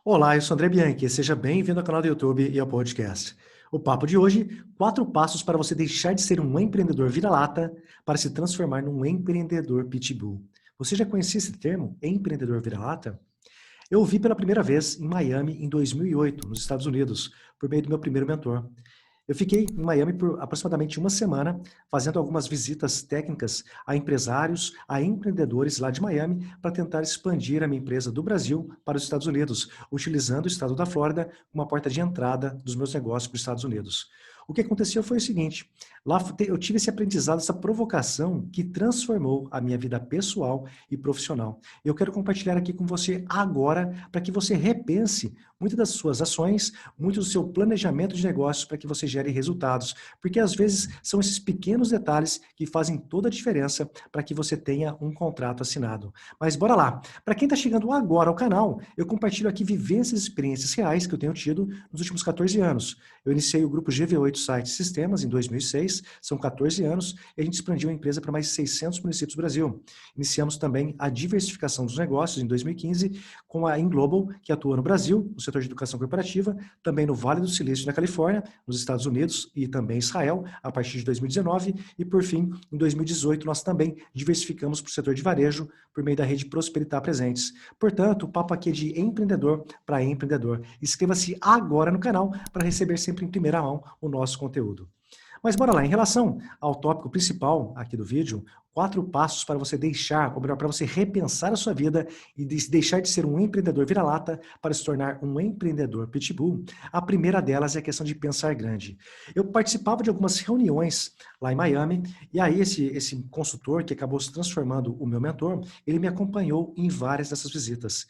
Olá, eu sou André Bianchi, seja bem-vindo ao canal do YouTube e ao podcast. O papo de hoje, 4 passos para você deixar de ser um empreendedor vira-lata para se transformar num empreendedor pitbull. Você já conhecia esse termo, empreendedor vira-lata? Eu o vi pela primeira vez em Miami em 2008, nos Estados Unidos, por meio do meu primeiro mentor. Eu fiquei em Miami por aproximadamente uma semana, fazendo algumas visitas técnicas a empresários, a empreendedores lá de Miami, para tentar expandir a minha empresa do Brasil para os Estados Unidos, utilizando o estado da Flórida como uma porta de entrada dos meus negócios para os Estados Unidos. O que aconteceu foi o seguinte: lá eu tive esse aprendizado, essa provocação que transformou a minha vida pessoal e profissional. Eu quero compartilhar aqui com você agora, para que você repense muitas das suas ações, muito do seu planejamento de negócios para que você gere resultados, porque às vezes são esses pequenos detalhes que fazem toda a diferença para que você tenha um contrato assinado. Mas bora lá. Para quem está chegando agora ao canal, eu compartilho aqui vivências e experiências reais que eu tenho tido nos últimos 14 anos. Eu iniciei o grupo GV8 Sites Sistemas em 2006, são 14 anos, e a gente expandiu a empresa para mais de 600 municípios do Brasil. Iniciamos também a diversificação dos negócios em 2015 com a Inglobal, que atua no Brasil, no setor de educação corporativa, também no Vale do Silício, na Califórnia, nos Estados Unidos e também Israel, a partir de 2019. E, por fim, em 2018, nós também diversificamos para o setor de varejo por meio da rede Prosperitar Presentes. Portanto, o papo aqui é de empreendedor para empreendedor. Inscreva-se agora no canal para receber sempre em primeira mão o nosso conteúdo. Mas bora lá, em relação ao tópico principal aqui do vídeo, 4 passos para você deixar, ou melhor, para você repensar a sua vida e deixar de ser um empreendedor vira-lata para se tornar um empreendedor pitbull. A primeira delas é a questão de pensar grande. Eu participava de algumas reuniões lá em Miami, e aí esse consultor, que acabou se transformando o meu mentor, ele me acompanhou em várias dessas visitas.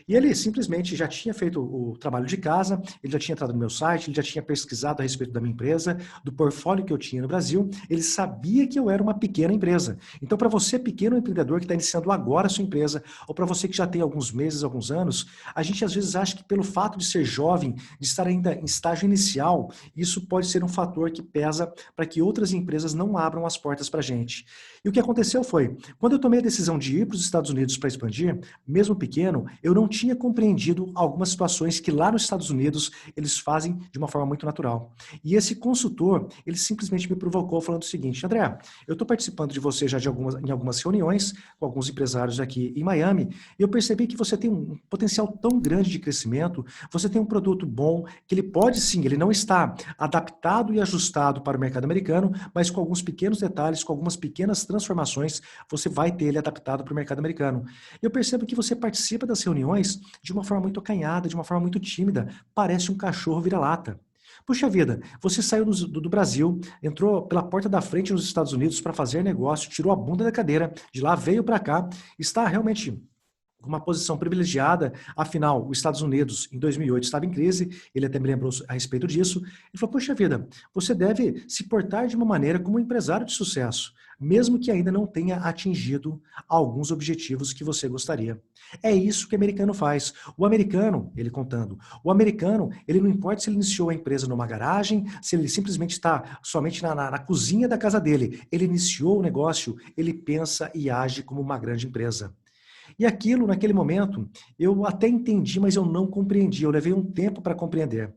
E ele simplesmente já tinha feito o trabalho de casa, ele já tinha entrado no meu site, ele já tinha pesquisado a respeito da minha empresa, do portfólio que eu tinha no Brasil, ele sabia que eu era uma pequena empresa. Então, para você, pequeno empreendedor que está iniciando agora a sua empresa, ou para você que já tem alguns meses, alguns anos, a gente às vezes acha que pelo fato de ser jovem, de estar ainda em estágio inicial, isso pode ser um fator que pesa para que outras empresas não abram as portas para a gente. E o que aconteceu foi, quando eu tomei a decisão de ir para os Estados Unidos para expandir, mesmo pequeno, eu não tinha compreendido algumas situações que lá nos Estados Unidos eles fazem de uma forma muito natural. E esse consultor, ele simplesmente me provocou falando o seguinte: André, eu estou participando de você já em algumas reuniões com alguns empresários aqui em Miami, e eu percebi que você tem um potencial tão grande de crescimento, você tem um produto bom, que ele pode sim, ele não está adaptado e ajustado para o mercado americano, mas com alguns pequenos detalhes, com algumas pequenas transformações, você vai ter ele adaptado para o mercado americano. Eu percebo que você participa das reuniões de uma forma muito acanhada, de uma forma muito tímida, parece um cachorro vira-lata. Puxa vida, você saiu do Brasil, entrou pela porta da frente nos Estados Unidos para fazer negócio, tirou a bunda da cadeira, de lá veio para cá, está realmente com uma posição privilegiada, afinal, os Estados Unidos, em 2008, estava em crise, ele até me lembrou a respeito disso, ele falou, poxa vida, você deve se portar de uma maneira como um empresário de sucesso, mesmo que ainda não tenha atingido alguns objetivos que você gostaria. É isso que o americano faz. O americano, ele contando, o americano, ele não importa se ele iniciou a empresa numa garagem, se ele simplesmente está somente na cozinha da casa dele, ele iniciou o negócio, ele pensa e age como uma grande empresa. E aquilo, naquele momento, eu até entendi, mas eu não compreendi. Eu levei um tempo para compreender.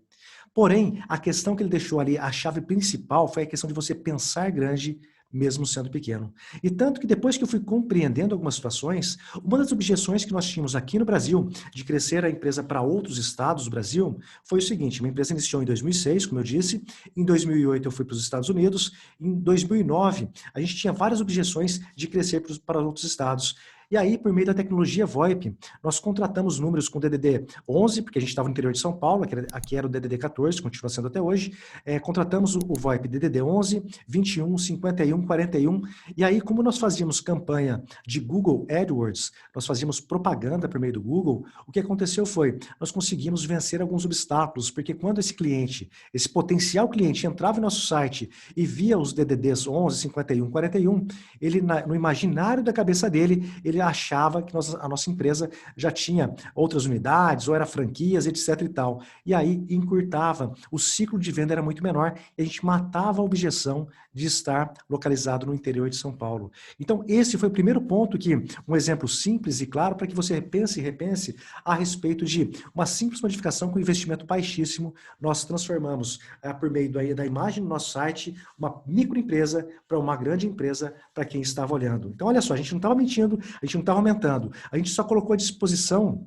Porém, a questão que ele deixou ali, a chave principal, foi a questão de você pensar grande, mesmo sendo pequeno. E tanto que depois que eu fui compreendendo algumas situações, uma das objeções que nós tínhamos aqui no Brasil, de crescer a empresa para outros estados do Brasil, foi o seguinte: uma empresa iniciou em 2006, como eu disse, em 2008 eu fui para os Estados Unidos, em 2009 a gente tinha várias objeções de crescer para outros estados. E aí, por meio da tecnologia VoIP, nós contratamos números com DDD 11, porque a gente estava no interior de São Paulo, aqui era o DDD 14, continua sendo até hoje. Contratamos o VoIP DDD 11, 21, 51, 41. E aí, como nós fazíamos campanha de Google AdWords, nós fazíamos propaganda por meio do Google, o que aconteceu foi, nós conseguimos vencer alguns obstáculos, porque quando esse cliente, esse potencial cliente entrava em nosso site e via os DDDs 11, 51, 41, ele, no imaginário da cabeça dele, ele achava que a nossa empresa já tinha outras unidades, ou era franquias, etc e tal. E aí encurtava, o ciclo de venda era muito menor e a gente matava a objeção de estar localizado no interior de São Paulo. Então, esse foi o primeiro ponto que, um exemplo simples e claro, para que você pense e repense a respeito de uma simples modificação com investimento baixíssimo, nós transformamos, por meio da imagem do nosso site, uma microempresa para uma grande empresa para quem estava olhando. Então, olha só, a gente não estava mentindo, a gente não estava aumentando, a gente só colocou à disposição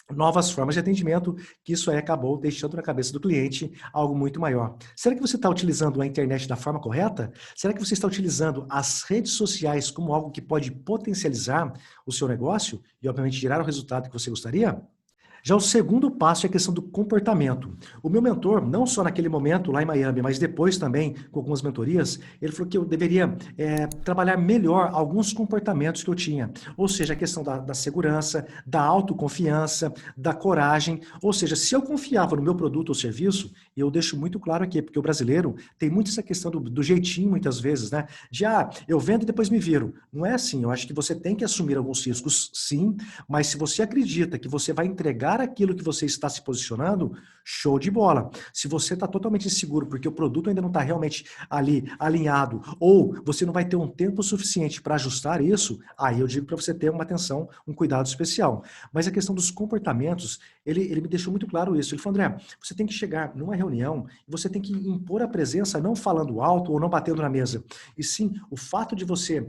novas formas de atendimento, que isso aí acabou deixando na cabeça do cliente algo muito maior. Será que você está utilizando a internet da forma correta? Será que você está utilizando as redes sociais como algo que pode potencializar o seu negócio e, obviamente, gerar o resultado que você gostaria? Já o segundo passo é a questão do comportamento. O meu mentor, não só naquele momento lá em Miami, mas depois também com algumas mentorias, ele falou que eu deveria trabalhar melhor alguns comportamentos que eu tinha. Ou seja, a questão da segurança, da autoconfiança, da coragem. Ou seja, se eu confiava no meu produto ou serviço, e eu deixo muito claro aqui, porque o brasileiro tem muito essa questão do jeitinho muitas vezes, né? De, eu vendo e depois me viro. Não é assim, eu acho que você tem que assumir alguns riscos, sim, mas se você acredita que você vai entregar aquilo que você está se posicionando, show de bola. Se você está totalmente inseguro porque o produto ainda não está realmente ali alinhado, ou você não vai ter um tempo suficiente para ajustar isso, aí eu digo para você ter uma atenção, um cuidado especial. Mas a questão dos comportamentos, ele me deixou muito claro isso. Ele falou, André, você tem que chegar numa reunião e você tem que impor a presença não falando alto ou não batendo na mesa, e sim o fato de você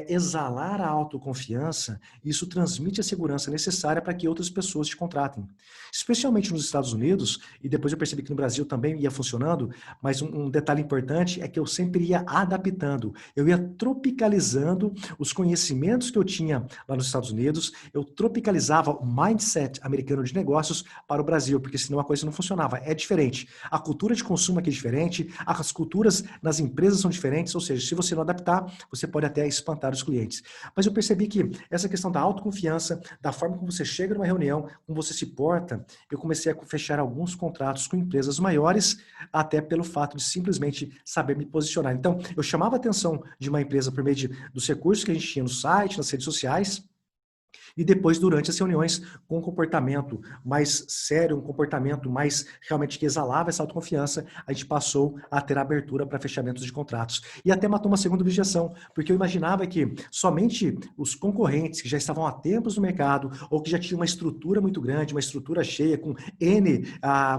exalar a autoconfiança, isso transmite a segurança necessária para que outras pessoas te contratem. Especialmente nos Estados Unidos, e depois eu percebi que no Brasil também ia funcionando, mas um detalhe importante é que eu sempre ia adaptando, eu ia tropicalizando os conhecimentos que eu tinha lá nos Estados Unidos, eu tropicalizava o mindset americano de negócios para o Brasil, porque senão a coisa não funcionava. É diferente. A cultura de consumo aqui é diferente, as culturas nas empresas são diferentes, ou seja, se você não adaptar, você pode até espantar os clientes. Mas eu percebi que essa questão da autoconfiança, da forma como você chega numa reunião, como você se porta, eu comecei a fechar alguns contratos com empresas maiores, até pelo fato de simplesmente saber me posicionar. Então, eu chamava a atenção de uma empresa por meio dos recursos que a gente tinha no site, nas redes sociais, e depois, durante as reuniões, com um comportamento mais sério, um comportamento mais realmente que exalava essa autoconfiança, a gente passou a ter abertura para fechamentos de contratos. E até matou uma segunda objeção, porque eu imaginava que somente os concorrentes que já estavam há tempos no mercado, ou que já tinham uma estrutura muito grande, uma estrutura cheia, com N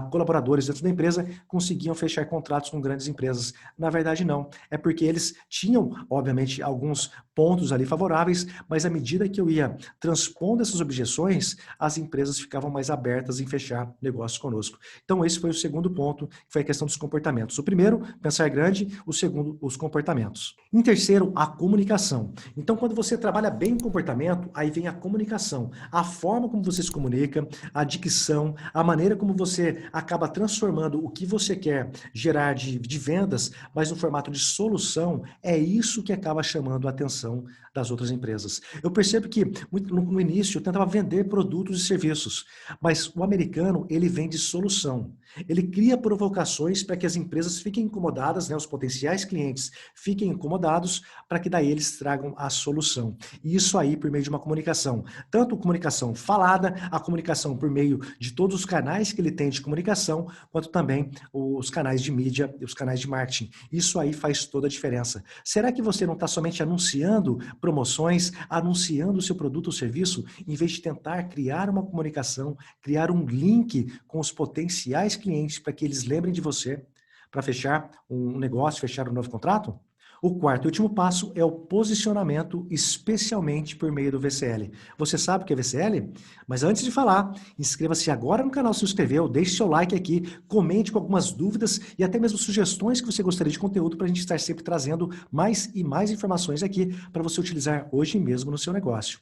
colaboradores dentro da empresa, conseguiam fechar contratos com grandes empresas. Na verdade, não. É porque eles tinham, obviamente, alguns pontos ali favoráveis, mas à medida que eu ia transpondo essas objeções, as empresas ficavam mais abertas em fechar negócios conosco. Então, esse foi o segundo ponto, que foi a questão dos comportamentos. O primeiro, pensar grande, o segundo, os comportamentos. Em terceiro, a comunicação. Então, quando você trabalha bem o comportamento, aí vem a comunicação. A forma como você se comunica, a dicção, a maneira como você acaba transformando o que você quer gerar de vendas, mas no formato de solução, é isso que acaba chamando a atenção das outras empresas. Eu percebo que no início eu tentava vender produtos e serviços, mas o americano, ele vende solução. Ele cria provocações para que as empresas fiquem incomodadas, né, os potenciais clientes fiquem incomodados, para que daí eles tragam a solução. E isso aí por meio de uma comunicação, tanto comunicação falada, a comunicação por meio de todos os canais que ele tem de comunicação, quanto também os canais de mídia e os canais de marketing. Isso aí faz toda a diferença. Será que você não está somente anunciando promoções, anunciando o seu produto ou serviço, em vez de tentar criar uma comunicação, criar um link com os potenciais clientes para que eles lembrem de você para fechar um negócio, fechar um novo contrato? O quarto e último passo é o posicionamento, especialmente por meio do VCL. Você sabe o que é VCL? Mas antes de falar, inscreva-se agora no canal se inscreveu, deixe seu like aqui, comente com algumas dúvidas e até mesmo sugestões que você gostaria de conteúdo para a gente estar sempre trazendo mais e mais informações aqui para você utilizar hoje mesmo no seu negócio.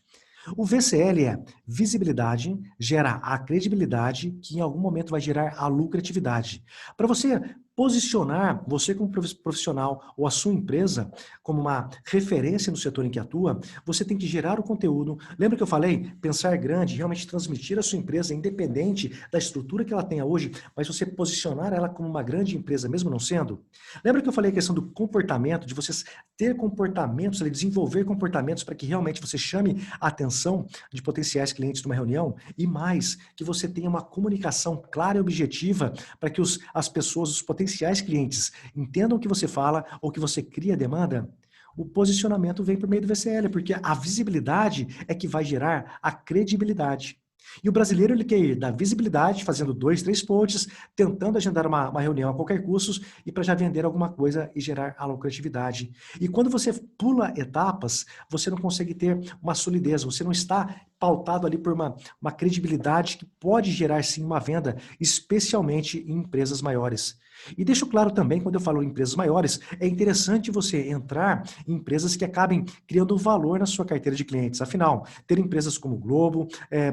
O VCL é visibilidade, gera a credibilidade, que em algum momento vai gerar a lucratividade. Para você posicionar você como profissional ou a sua empresa como uma referência no setor em que atua, você tem que gerar o conteúdo. Lembra que eu falei? Pensar grande, realmente transmitir a sua empresa, independente da estrutura que ela tenha hoje, mas você posicionar ela como uma grande empresa, mesmo não sendo? Lembra que eu falei a questão do comportamento, de você ter comportamentos, desenvolver comportamentos para que realmente você chame a atenção de potenciais clientes numa reunião? E mais, que você tenha uma comunicação clara e objetiva para que as pessoas, os potenciais clientes, entendam o que você fala ou que você cria demanda? O posicionamento vem por meio do VCL, porque a visibilidade é que vai gerar a credibilidade. E o brasileiro, ele quer ir da visibilidade, fazendo 2, 3 posts, tentando agendar uma reunião a qualquer custo e para já vender alguma coisa e gerar a lucratividade. E quando você pula etapas, você não consegue ter uma solidez, você não está pautado ali por uma credibilidade que pode gerar sim uma venda, especialmente em empresas maiores. E deixo claro também, quando eu falo em empresas maiores, é interessante você entrar em empresas que acabem criando valor na sua carteira de clientes. Afinal, ter empresas como o Globo,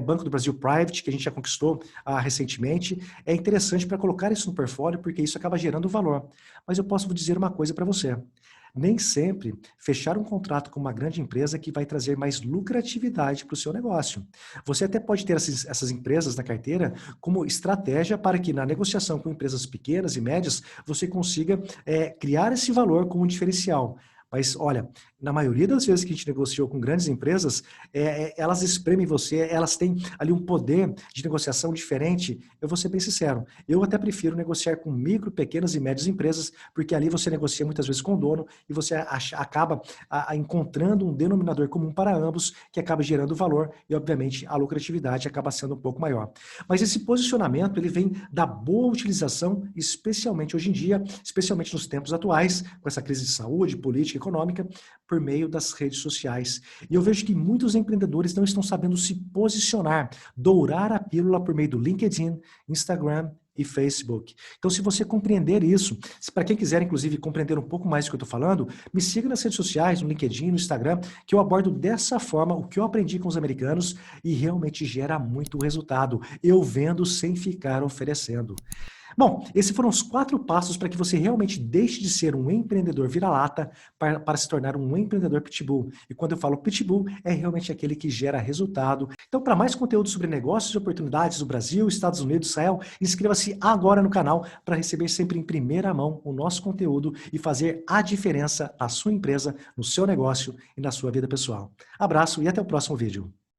Banco do Brasil Private, que a gente já conquistou recentemente, é interessante para colocar isso no portfólio, porque isso acaba gerando valor. Mas eu posso dizer uma coisa para você. Nem sempre fechar um contrato com uma grande empresa que vai trazer mais lucratividade para o seu negócio. Você até pode ter essas empresas na carteira como estratégia para que na negociação com empresas pequenas e médias você consiga criar esse valor como um diferencial. Mas olha, na maioria das vezes que a gente negociou com grandes empresas, elas espremem você, elas têm ali um poder de negociação diferente. Eu vou ser bem sincero, eu até prefiro negociar com micro, pequenas e médias empresas, porque ali você negocia muitas vezes com o dono e você acaba encontrando um denominador comum para ambos, que acaba gerando valor e, obviamente, a lucratividade acaba sendo um pouco maior. Mas esse posicionamento, ele vem da boa utilização, especialmente hoje em dia, especialmente nos tempos atuais, com essa crise de saúde, política, econômica, por meio das redes sociais. E eu vejo que muitos empreendedores não estão sabendo se posicionar, dourar a pílula por meio do LinkedIn, Instagram e Facebook. Então, se você compreender isso, para quem quiser, inclusive, compreender um pouco mais do que eu estou falando, me siga nas redes sociais, no LinkedIn, no Instagram, que eu abordo dessa forma o que eu aprendi com os americanos e realmente gera muito resultado. Eu vendo sem ficar oferecendo. Bom, esses foram os 4 passos para que você realmente deixe de ser um empreendedor vira-lata para se tornar um empreendedor pitbull. E quando eu falo pitbull, é realmente aquele que gera resultado. Então, para mais conteúdo sobre negócios e oportunidades do Brasil, Estados Unidos, Israel, inscreva-se agora no canal para receber sempre em primeira mão o nosso conteúdo e fazer a diferença na sua empresa, no seu negócio e na sua vida pessoal. Abraço e até o próximo vídeo.